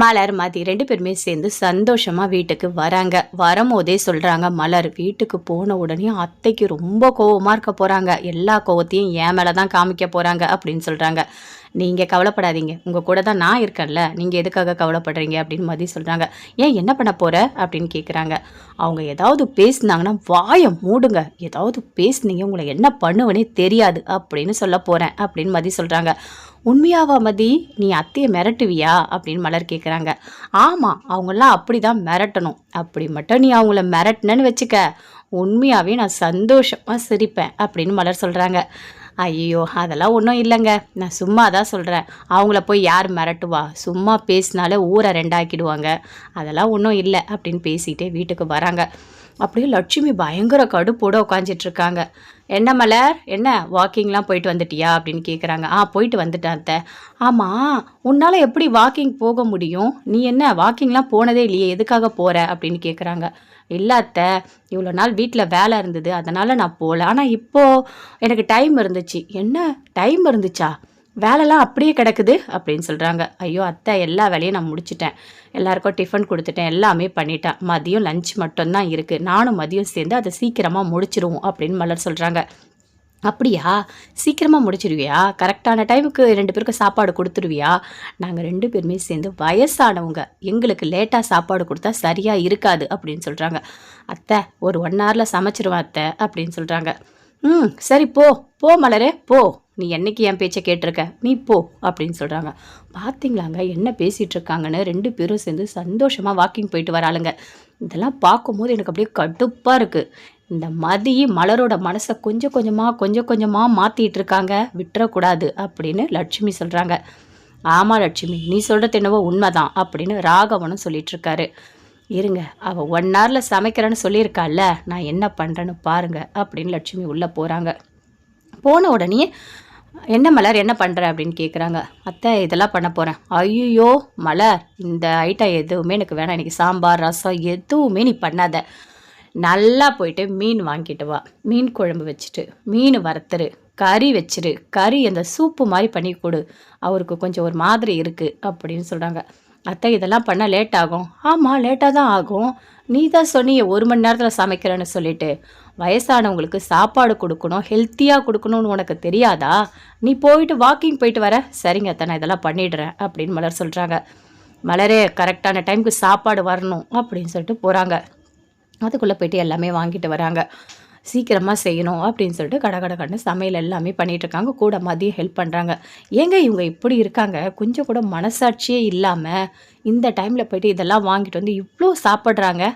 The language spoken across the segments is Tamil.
மலர், மதி 2 பேருமே சேர்ந்து சந்தோஷமா வீட்டுக்கு வராங்க. வரும்போதே சொல்றாங்க, மலர் வீட்டுக்கு போன உடனே அத்தைக்கு ரொம்ப கோவமா இருக்க போறாங்க. எல்லா கோவத்தையும் என் மேல தான் காமிக்க போறாங்க அப்படின்னு சொல்றாங்க. நீங்க கவலைப்படாதீங்க. உங்க கூட தான் நான் இருக்கேன்ல. நீங்க எதுக்காக கவலைப்படுறீங்க அப்படின்னு மதி சொல்றாங்க. ஏன் என்ன பண்ண போற அப்படின்னு கேட்குறாங்க. அவங்க ஏதாவது பேசுனாங்கன்னா வாயை மூடுங்க. ஏதாவது பேசுனீங்க உங்களை என்ன பண்ணுவேனே தெரியாது அப்படின்னு சொல்ல போறேன் அப்படின்னு மதி சொல்றாங்க. உண்மையாவா மதி? நீ அத்தையை மிரட்டுவியா அப்படின்னு மலர் கேட்குறாங்க. ஆமாம், அவங்களாம் அப்படி தான் மிரட்டணும். அப்படி மட்டும் நீ அவங்கள மிரட்டினன்னு வச்சுக்க, உண்மையாகவே நான் சந்தோஷமாக சிரிப்பேன் அப்படின்னு மலர் சொல்கிறாங்க. ஐயோ, அதெல்லாம் ஒன்றும் இல்லைங்க, நான் சும்மா தான் சொல்கிறேன். அவங்கள போய் யார் மிரட்டுவா? சும்மா பேசினாலே ஊரை ரெண்டாக்கிடுவாங்க. அதெல்லாம் ஒன்றும் இல்லை அப்படின்னு பேசிகிட்டே வீட்டுக்கு வராங்க. அப்படியே லட்சுமி பயங்கர கடுப்போட உட்காந்துட்ருக்காங்க. என்ன மலர், என்ன வாக்கிங்லாம் போயிட்டு வந்துட்டியா அப்படின்னு கேட்குறாங்க. போயிட்டு வந்துட்டேன் அத்தை. ஆமாம், உன்னால் எப்படி வாக்கிங் போக முடியும்? நீ என்ன வாக்கிங்லாம் போனதே இல்லையே, எதுக்காக போகிற அப்படின்னு கேட்குறாங்க. இல்லை அத்தை, இவ்வளோ நாள் வீட்டில் வேலை இருந்தது, அதனால் நான் போகல. ஆனால் இப்போது எனக்கு டைம் இருந்துச்சு. என்ன டைம் இருந்துச்சா? வேலைலாம் அப்படியே கிடக்குது அப்படின்னு சொல்கிறாங்க. ஐயோ அத்தை, எல்லா வேலையும் நான் முடிச்சிட்டேன். எல்லாருக்கும் டிஃபன் கொடுத்துட்டேன், எல்லாமே பண்ணிட்டேன். மதியம் லஞ்ச் மட்டும்தான் இருக்குது. நானும் மதியம் சேர்ந்து அதை சீக்கிரமாக முடிச்சிருவோம் அப்படின்னு மலர் சொல்கிறாங்க. அப்படியா? சீக்கிரமாக முடிச்சிருவியா? கரெக்டான டைமுக்கு 2 பேருக்கும் சாப்பாடு கொடுத்துருவியா? நாங்கள் 2 பேருமே சேர்ந்து வயசானவங்க, எங்களுக்கு லேட்டாக சாப்பாடு கொடுத்தா சரியாக இருக்காது அப்படின்னு சொல்கிறாங்க. அத்தை, ஒரு 1 ஹவரில் சமைச்சிருவேன் அத்தை அப்படின்னு சொல்கிறாங்க. சரி போ போ மலரே போ, நீ என்னைக்கு என் பேச்சை கேட்டிருக்க, நீ போ அப்படின்னு சொல்கிறாங்க. பார்த்தீங்களாங்க என்ன பேசிகிட்டு இருக்காங்கன்னு? 2 பேரும் சேர்ந்து சந்தோஷமாக வாக்கிங் போயிட்டு வராளுங்க. இதெல்லாம் பார்க்கும்போது எனக்கு அப்படியே கடுப்பாக இருக்குது. இந்த மதி மலரோட மனசை கொஞ்சம் கொஞ்சமாக மாற்றிட்டு இருக்காங்க, விட்டுறக்கூடாது அப்படின்னு லட்சுமி சொல்கிறாங்க. ஆமாம் லட்சுமி, நீ சொல்கிறது என்னவோ உண்மைதான் அப்படின்னு ராகவனும் சொல்லிட்டு இருக்காரு. இருங்க, அவள் 1 ஹவரில் சமைக்கிறேன்னு சொல்லியிருக்காள்ல, நான் என்ன பண்ணுறேன்னு பாருங்க அப்படின்னு லட்சுமி உள்ளே போகிறாங்க. போன உடனே என்ன மலர் என்ன பண்ணுற அப்படின்னு கேட்குறாங்க. அத்தை, இதெல்லாம் பண்ண போகிறேன். ஐயோ மலர், இந்த ஐட்டம் எதுவுமே எனக்கு வேணாம். இன்றைக்கி சாம்பார் ரசம் எதுவுமே நீ பண்ணாத. நல்லா போயிட்டு மீன் வாங்கிட்டு வா, மீன் குழம்பு வச்சுட்டு மீன் வறுத்துரு, கறி வச்சிரு, கறி அந்த சூப்பு மாதிரி பண்ணி கொடு, அவருக்கு கொஞ்சம் ஒரு மாதிரி இருக்குது அப்படின்னு சொல்கிறாங்க. அத்தை, இதெல்லாம் பண்ணால் லேட் ஆகும். ஆமாம், லேட்டாக தான் ஆகும். நீ தான் சொன்னியே 1 மணி நேரத்தில் சமைக்கிறேன்னு சொல்லிட்டு. வயசானவங்களுக்கு சாப்பாடு கொடுக்கணும், ஹெல்த்தியாக கொடுக்கணும்னு உனக்கு தெரியாதா? நீ போயிட்டு வாக்கிங் போயிட்டு வர. சரிங்க அத்தை, நான் இதெல்லாம் பண்ணிடுறேன் அப்படின்னு மலர் சொல்கிறாங்க. மலரே, கரெக்டான டைமுக்கு சாப்பாடு வரணும் அப்படின்னு சொல்லிட்டு போகிறாங்க. அதுக்குள்ளே போய்ட்டு எல்லாமே வாங்கிட்டு வராங்க. சீக்கிரமாக செய்யணும் அப்படின்னு சொல்லிட்டு கடகடன்னு சமையல் எல்லாமே பண்ணிகிட்ருக்காங்க. கூட மதியம் ஹெல்ப் பண்ணுறாங்க. ஏங்க இவங்க இப்படி இருக்காங்க, கொஞ்சம் கூட மனசாட்சியே இல்லாமல் இந்த டைமில் போய்ட்டு இதெல்லாம் வாங்கிட்டு வந்து இவ்வளோ சாப்பிட்றாங்க.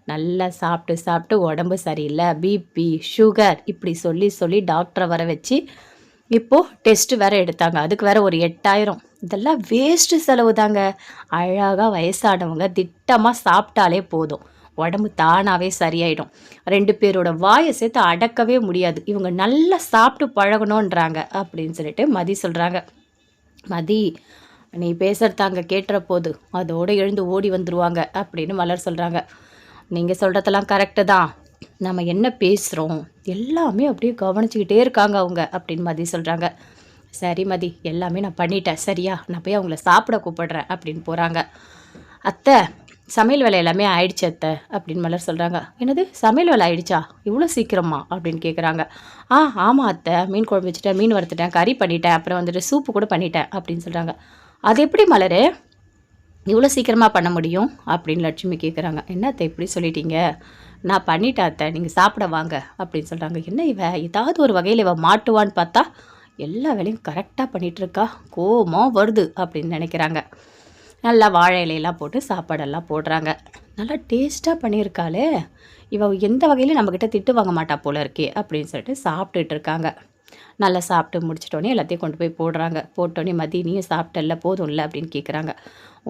நல்லா சாப்பிட்டு உடம்பு சரியில்லை, பிபி சுகர் இப்படி சொல்லி டாக்டரை வர வச்சு இப்போது டெஸ்ட்டு வேறு எடுத்தாங்க. அதுக்கு வேறு ஒரு 8000. இதெல்லாம் வேஸ்ட்டு செலவு தாங்க. அழகாக வயசானவங்க திட்டமாக சாப்பிட்டாலே போதும், உடம்பு தானாகவே சரியாயிடும். 2 பேரோட வாயை சேர்த்து அடக்கவே முடியாது. இவங்க நல்லா சாப்பிட்டு பழகணுன்றாங்க அப்படின்னு சொல்லிட்டு மதி சொல்கிறாங்க. மதி, நீ பேசுகிறத அங்கே கேட்டுற போது அதோடு எழுந்து ஓடி வந்துடுவாங்க அப்படின்னு மலர் சொல்கிறாங்க. நீங்கள் சொல்கிறதெல்லாம் கரெக்டு தான். நம்ம என்ன பேசுகிறோம் எல்லாமே அப்படியே கவனிச்சுக்கிட்டே இருக்காங்க அவங்க அப்படின்னு மதி சொல்கிறாங்க. சரி மதி, எல்லாமே நான் பண்ணிட்டேன், சரியா? நான் போய் அவங்கள சாப்பிட கூப்பிடுறேன் அப்படின்னு போகிறாங்க. அத்தை, சமையல் வேலை எல்லாமே ஆயிடுச்சு அத்தை அப்படின்னு மலர் சொல்கிறாங்க. என்னது, சமையல் வேலை ஆயிடுச்சா? இவ்வளோ சீக்கிரமா அப்படின்னு கேட்குறாங்க. ஆமாம் அத்தை, மீன் குழம்பு வச்சுட்டேன், மீன் வறுத்துட்டேன், கறி பண்ணிட்டேன், அப்புறம் வந்துட்டு சூப்பு கூட பண்ணிட்டேன் அப்படின்னு சொல்கிறாங்க. அது எப்படி மலர் இவ்வளோ சீக்கிரமாக பண்ண முடியும் அப்படின்னு லட்சுமி கேட்குறாங்க. என்ன அத்தை இப்படி சொல்லிட்டீங்க? நான் பண்ணிட்டேன் அத்தை, நீங்கள் சாப்பிட வாங்க அப்படின்னு சொல்கிறாங்க. என்ன இவ ஏதாவது ஒரு வகையில் இவ மாட்டுவான்னு பார்த்தா எல்லா வேலையும் கரெக்டாக பண்ணிகிட்ருக்கா, கோவமாக வருது அப்படின்னு நினைக்கிறாங்க. நல்லா வாழை இலையெல்லாம் போட்டு சாப்பாடெல்லாம் போடுறாங்க. நல்லா டேஸ்ட்டாக பண்ணியிருக்காளே, இவ எந்த வகையிலையும் நம்மக்கிட்ட திட்டு வாங்க மாட்டா போல இருக்கே அப்படின்னு சொல்லிட்டு சாப்பிட்டுட்டு இருக்காங்க. நல்லா சாப்பிட்டு முடிச்சிட்டோன்னே எல்லாத்தையும் கொண்டு போய் போடுறாங்க. போட்டோன்னே மதி, நீயும் சாப்பிட்டல்ல, போதும்ல அப்படின்னு கேட்குறாங்க.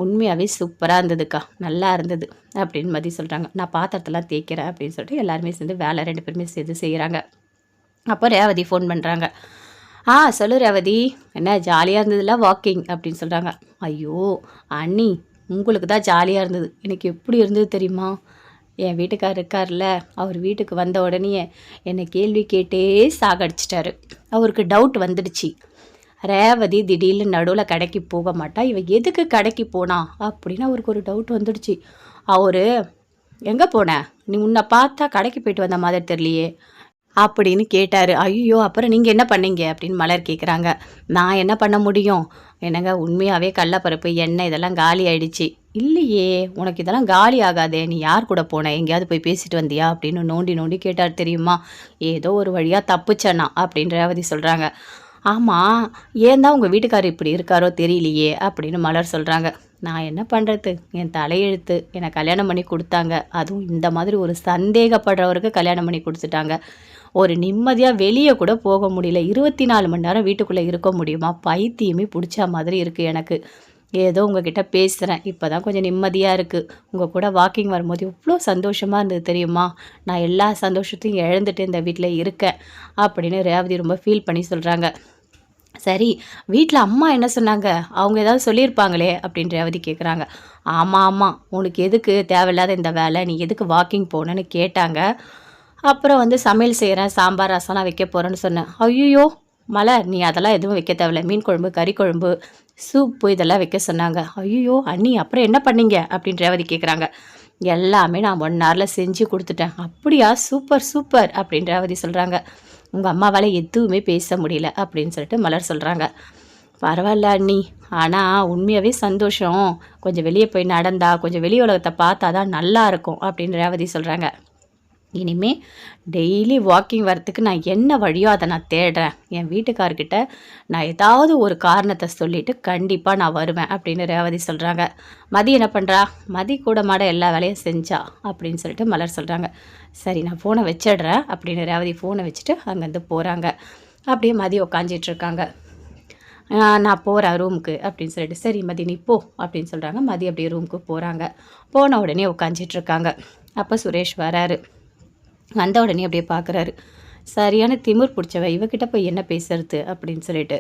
உண்மையாகவே சூப்பராக இருந்ததுக்கா, நல்லா இருந்தது அப்படின்னு மதி சொல்கிறாங்க. நான் பாத்திரத்தெல்லாம் தேய்க்கிறேன் அப்படின்னு சொல்லிட்டு எல்லாருமே சேர்ந்து வேலை 2 பேருமே சேர்ந்து செய்கிறாங்க. அப்போ ரேவதி ஃபோன் பண்ணுறாங்க. சொல்லு ரேவதி, என்ன ஜாலியாக இருந்ததுல வாக்கிங் அப்படின்னு சொல்கிறாங்க. ஐயோ அண்ணி, உங்களுக்கு தான் ஜாலியாக இருந்தது, எனக்கு எப்படி இருந்தது தெரியுமா? என் வீட்டுக்காரர் இருக்கார்ல, அவர் வீட்டுக்கு வந்த உடனே என்னை கேள்வி கேட்டே சாகடிச்சிட்டாரு. அவருக்கு டவுட் வந்துடுச்சு. ரேவதி திடீர்னு நடுவில் கடைக்கு போக மாட்டா, இவ எதுக்கு கடைக்கு போனா அப்படின்னு அவருக்கு ஒரு டவுட் வந்துடுச்சு. அவரு எங்கே போன, நீ உன்னை பார்த்தா கடைக்கு போயிட்டு வந்த மாதிரி தெரியலையே அப்படின்னு கேட்டார். ஐயோ அப்புறம் நீங்கள் என்ன பண்ணீங்க அப்படின்னு மலர் கேட்குறாங்க. நான் என்ன பண்ண முடியும், என்னங்க உண்மையாகவே கடலப்பருப்பு எண்ணெய் இதெல்லாம் காலி ஆயிடுச்சு. இல்லையே உனக்கு இதெல்லாம் காலி ஆகாதே, நீ யார் கூட போன, எங்கேயாவது போய் பேசிட்டு வந்தியா அப்படின்னு நோண்டி நோண்டி கேட்டார். தெரியுமா, ஏதோ ஒரு வழியாக தப்புச்சேனா அப்படின்னு ரேவதி சொல்கிறாங்க. ஆமாம், ஏன் தான் உங்கள் வீட்டுக்காரர் இப்படி இருக்காரோ தெரியலையே அப்படின்னு மலர் சொல்கிறாங்க. நான் என்ன பண்ணுறது, என் தலையெழுத்து, என்னை கல்யாணம் பண்ணி கொடுத்தாங்க, அதுவும் இந்த மாதிரி ஒரு சந்தேகப்படுறவருக்கு கல்யாணம் பண்ணி கொடுத்துட்டாங்க. ஒரு நிம்மதியாக வெளியே கூட போக முடியல, 24 மணி நேரம் வீட்டுக்குள்ளே இருக்க முடியுமா, பைத்தியமே பிடிச்ச மாதிரி இருக்குது எனக்கு. ஏதோ உங்ககிட்ட பேசுகிறேன், இப்போ தான் கொஞ்சம் நிம்மதியாக இருக்குது. உங்கள் கூட வாக்கிங் வரும்போது எவ்வளோ சந்தோஷமாக இருந்தது தெரியுமா, நான் எல்லா சந்தோஷத்தையும் இழந்துட்டு இந்த வீட்டில் இருக்கேன் அப்படின்னு ரேவதி ரொம்ப ஃபீல் பண்ணி சொல்கிறாங்க. சரி, வீட்டில் அம்மா என்ன சொன்னாங்க, அவங்க ஏதாவது சொல்லியிருப்பாங்களே அப்படின்னு ரேவதி கேட்குறாங்க. ஆமாம் ஆமாம், உனக்கு எதுக்கு தேவையில்லாத இந்த வேலை, நீ எதுக்கு வாக்கிங் போகணுன்னு கேட்டாங்க. அப்புறம் வந்து சமையல் செய்கிறேன், சாம்பார் ரசம்லாம் வைக்க போகிறேன்னு சொன்னேன். ஐயோ மலர், நீ அதெல்லாம் எதுவும் வைக்க தேவையில்ல, மீன் குழம்பு, கறி குழம்பு, சூப்பு இதெல்லாம் வைக்க சொன்னாங்க. ஐயோ அண்ணி அப்புறம் என்ன பண்ணீங்க அப்படின்னு ரேவதி கேட்குறாங்க. எல்லாமே நான் 1 ஹவரில் செஞ்சு கொடுத்துட்டேன். அப்படியா, சூப்பர் சூப்பர் அப்படின்னு ரேவதி சொல்கிறாங்க. உங்கள் அம்மாவால் எதுவுமே பேச முடியல அப்படின்னு சொல்லிட்டு மலர் சொல்கிறாங்க. பரவாயில்ல அண்ணி, ஆனால் உண்மையாகவே சந்தோஷம், கொஞ்சம் வெளியே போய் நடந்தா, கொஞ்சம் வெளி உலகத்தை பார்த்தா தான் நல்லா இருக்கும் அப்படின்னு ரேவதி சொல்கிறாங்க. இனிமே டெய்லி வாக்கிங் வரத்துக்கு நான் என்ன வழியோ அதை நான் தேடுறேன். என் வீட்டுக்கார்கிட்ட நான் ஏதாவது ஒரு காரணத்தை சொல்லிவிட்டு கண்டிப்பாக நான் வருவேன் அப்படின்னு ரேவதி சொல்கிறாங்க. மதி என்ன பண்ணுறா, மதி கூட மாட எல்லா வேலையும் செஞ்சா அப்படின்னு சொல்லிட்டு மலர் சொல்கிறாங்க. சரி நான் ஃபோனை வச்சிடுறேன் அப்படின்னு ரேவதி ஃபோனை வச்சுட்டு அங்கேருந்து போகிறாங்க. அப்படியே மதி உக்காஞ்சிட்ருக்காங்க. நான் போகிறேன் ரூமுக்கு அப்படின்னு சொல்லிட்டு, சரி மதி நீ போ அப்படின்னு சொல்கிறாங்க. மதி அப்படியே ரூமுக்கு போகிறாங்க. போன உடனே உட்காந்துட்ருக்காங்க. அப்போ சுரேஷ் வராரு. வந்த உடனே அப்படியே பார்க்குறாரு. சரியான திமிர் பிடிச்சவ, இவகிட்ட போய் என்ன பேசுறது அப்படின்னு சொல்லிட்டு.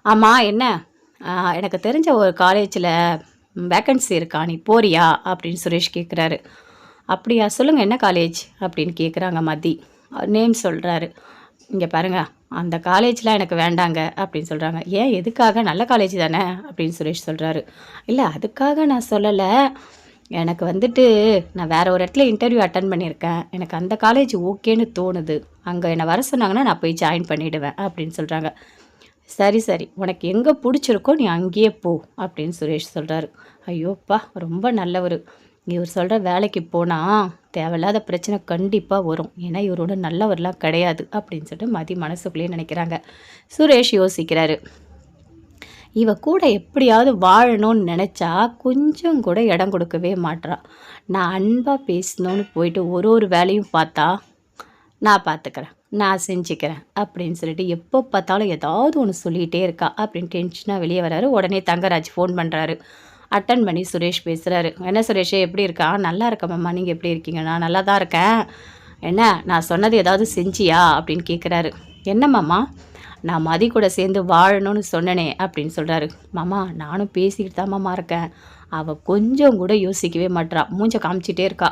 ஆமாம் என்ன, எனக்கு தெரிஞ்ச ஒரு காலேஜில் வேக்கன்சி இருக்கா, நீ போறியா அப்படின்னு சுரேஷ் கேட்குறாரு. அப்படியா, சொல்லுங்கள் என்ன காலேஜ் அப்படின்னு கேட்குறாங்க மதி. நேம் சொல்கிறாரு. இங்கே பாருங்கள், அந்த காலேஜ்லாம் எனக்கு வேண்டாங்க அப்படின்னு சொல்கிறாங்க. ஏன், எதுக்காக, நல்ல காலேஜ் தானே அப்படின்னு சுரேஷ் சொல்கிறாரு. இல்லை அதுக்காக நான் சொல்லலை, எனக்கு வந்துட்டு நான் வேறு ஒரு இடத்துல இன்டர்வியூ அட்டன் பண்ணியிருக்கேன், எனக்கு அந்த காலேஜ் ஓகேன்னு தோணுது, அங்கே என்னை வர சொன்னாங்கன்னா நான் போய் ஜாயின் பண்ணிவிடுவேன் அப்படின்னு சொல்கிறாங்க. சரி சரி, உனக்கு எங்கே பிடிச்சிருக்கோ நீ அங்கேயே போ அப்படின்னு சுரேஷ் சொல்கிறாரு. ஐயோப்பா ரொம்ப நல்லவர், இவர் சொல்கிற வேலைக்கு போனால் தேவையில்லாத பிரச்சனை கண்டிப்பாக வரும், ஏன்னா இவரோட நல்லவர்லாம் கிடையாது அப்படின்னு சொல்லிட்டு மதி மனசுக்குள்ளேயே நினைக்கிறாங்க. சுரேஷ் யோசிக்கிறாரு. இவ கூட எப்படியாவது வாழணும்னு நினச்சா கொஞ்சம் கூட இடம் கொடுக்கவே மாட்றா. நான் அன்பாக பேசணும்னு போயிட்டு ஒரு வேலையும் பார்த்தா, நான் பார்த்துக்கிறேன், நான் செஞ்சுக்கிறேன் அப்படின்னு சொல்லிட்டு எப்போ பார்த்தாலும் ஏதாவது ஒன்று சொல்லிகிட்டே இருக்கா அப்படின்னு டென்ஷனாக வெளியே வராரு. உடனே தங்கராஜ் ஃபோன் பண்ணுறாரு. அட்டன் பண்ணி சுரேஷ் பேசுகிறாரு. என்ன சுரேஷே எப்படி இருக்கா, நல்லா இருக்கம்மா, நீங்கள் எப்படி இருக்கீங்க, நான் நல்லா தான் இருக்கேன். என்ன, நான் சொன்னது ஏதாவது செஞ்சியா அப்படின்னு கேட்குறாரு. என்னம்மாம்மா, நான் மதி கூட சேர்ந்து வாழணும்னு சொன்னனே அப்படின்னு சொல்கிறாரு. மாமா நானும் பேசிக்கிட்டு தான் மாமா இருக்கேன், அவள் கொஞ்சம் கூட யோசிக்கவே மாட்றா, மூஞ்ச காமிச்சிட்டே இருக்கா.